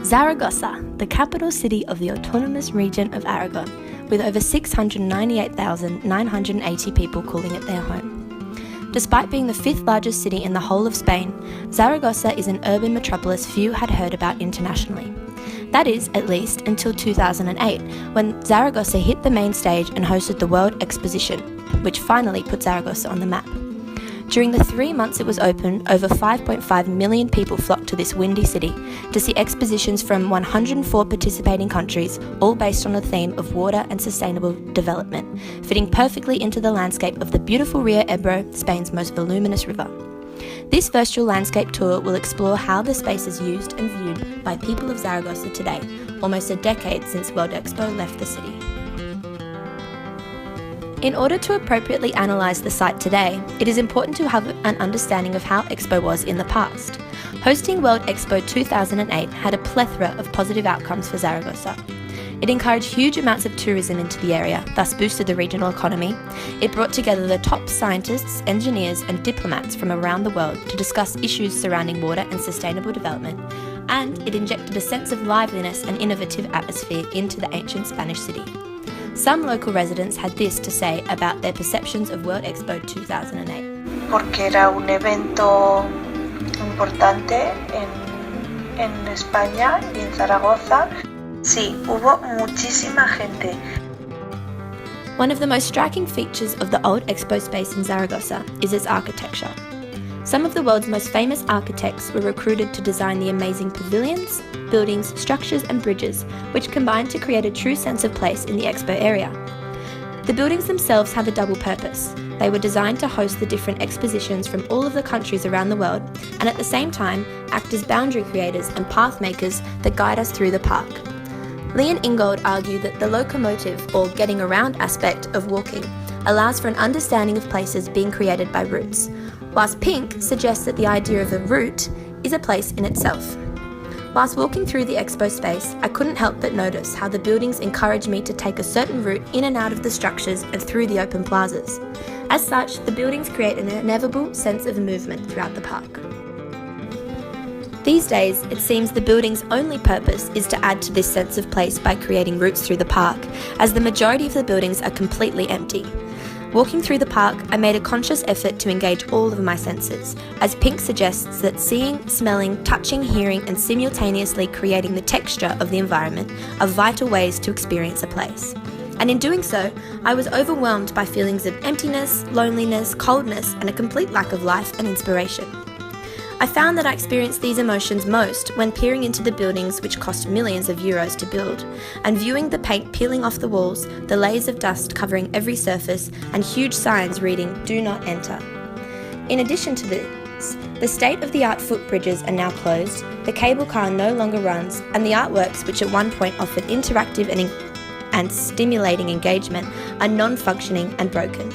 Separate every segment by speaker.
Speaker 1: Zaragoza, the capital city of the autonomous region of Aragon, with over 698,980 people calling it their home. Despite being the fifth largest city in the whole of Spain, Zaragoza is an urban metropolis few had heard about internationally. That is, at least, until 2008, when Zaragoza hit the main stage and hosted the World Exposition, which finally put Zaragoza on the map. During the 3 months it was open, over 5.5 million people flocked to this windy city to see expositions from 104 participating countries, all based on the theme of water and sustainable development, fitting perfectly into the landscape of the beautiful Rio Ebro, Spain's most voluminous river. This virtual landscape tour will explore how the space is used and viewed by people of Zaragoza today, almost a decade since World Expo left the city. In order to appropriately analyse the site today, it is important to have an understanding of how Expo was in the past. Hosting World Expo 2008 had a plethora of positive outcomes for Zaragoza. It encouraged huge amounts of tourism into the area, thus boosted the regional economy. It brought together the top scientists, engineers and diplomats from around the world to discuss issues surrounding water and sustainable development, and it injected a sense of liveliness and innovative atmosphere into the ancient Spanish city. Some local residents had this to say about their perceptions of World Expo 2008.
Speaker 2: Porque era un evento importante en España y en Zaragoza. Sí, hubo muchísima gente.
Speaker 1: One of the most striking features of the old Expo space in Zaragoza is its architecture. Some of the world's most famous architects were recruited to design the amazing pavilions, buildings, structures and bridges, which combined to create a true sense of place in the Expo area. The buildings themselves have a double purpose. They were designed to host the different expositions from all of the countries around the world, and at the same time act as boundary creators and path makers that guide us through the park. Lee and Ingold argue that the locomotive, or getting around aspect of walking, allows for an understanding of places being created by routes, whilst Pink suggests that the idea of a route is a place in itself. Whilst walking through the Expo space, I couldn't help but notice how the buildings encouraged me to take a certain route in and out of the structures and through the open plazas. As such, the buildings create an inevitable sense of movement throughout the park. These days, it seems the building's only purpose is to add to this sense of place by creating routes through the park, as the majority of the buildings are completely empty. Walking through the park, I made a conscious effort to engage all of my senses, as Pink suggests that seeing, smelling, touching, hearing and simultaneously creating the texture of the environment are vital ways to experience a place. And in doing so, I was overwhelmed by feelings of emptiness, loneliness, coldness and a complete lack of life and inspiration. I found that I experienced these emotions most when peering into the buildings which cost millions of euros to build, and viewing the paint peeling off the walls, the layers of dust covering every surface, and huge signs reading "Do not enter." In addition to this, the state-of-the-art footbridges are now closed, the cable car no longer runs, and the artworks which at one point offered interactive and stimulating engagement are non-functioning and broken.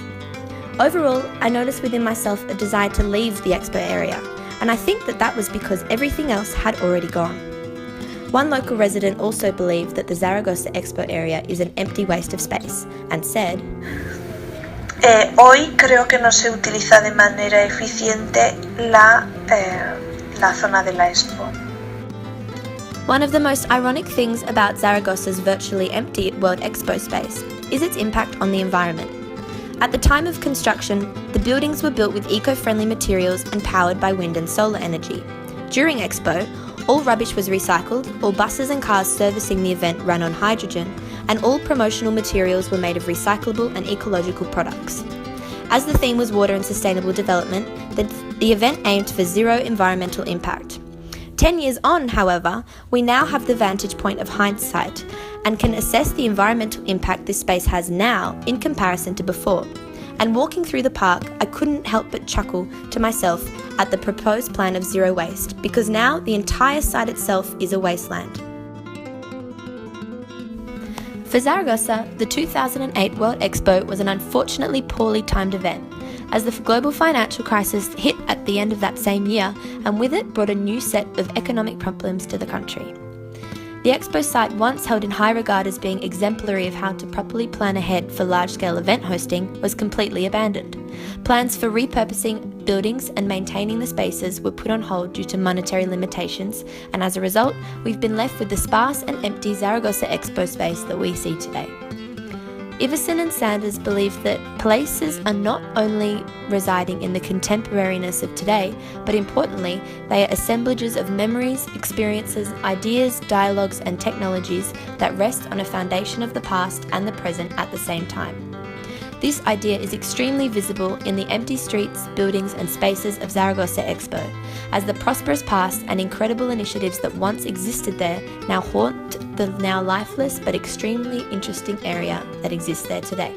Speaker 1: Overall, I noticed within myself a desire to leave the Expo area, and I think that was because everything else had already gone. One local resident also believed that the Zaragoza Expo area is an empty waste of space, and said,
Speaker 2: Hoy creo que no se utiliza de manera eficiente la zona de la Expo.
Speaker 1: One of the most ironic things about Zaragoza's virtually empty World Expo space is its impact on the environment. At the time of construction, the buildings were built with eco-friendly materials and powered by wind and solar energy. During Expo, all rubbish was recycled, all buses and cars servicing the event ran on hydrogen, and all promotional materials were made of recyclable and ecological products. As the theme was water and sustainable development, the event aimed for zero environmental impact. 10 years on, however, we now have the vantage point of hindsight and can assess the environmental impact this space has now in comparison to before. And walking through the park, I couldn't help but chuckle to myself at the proposed plan of zero waste, because now the entire site itself is a wasteland. For Zaragoza, the 2008 World Expo was an unfortunately poorly timed event, as the global financial crisis hit at the end of that same year, and with it brought a new set of economic problems to the country. The Expo site, once held in high regard as being exemplary of how to properly plan ahead for large-scale event hosting, was completely abandoned. Plans for repurposing buildings and maintaining the spaces were put on hold due to monetary limitations, and as a result, we've been left with the sparse and empty Zaragoza Expo space that we see today. Iverson and Sanders believe that places are not only residing in the contemporariness of today, but importantly, they are assemblages of memories, experiences, ideas, dialogues, and technologies that rest on a foundation of the past and the present at the same time. This idea is extremely visible in the empty streets, buildings, and spaces of Zaragoza Expo, as the prosperous past and incredible initiatives that once existed there now haunt the now lifeless but extremely interesting area that exists there today.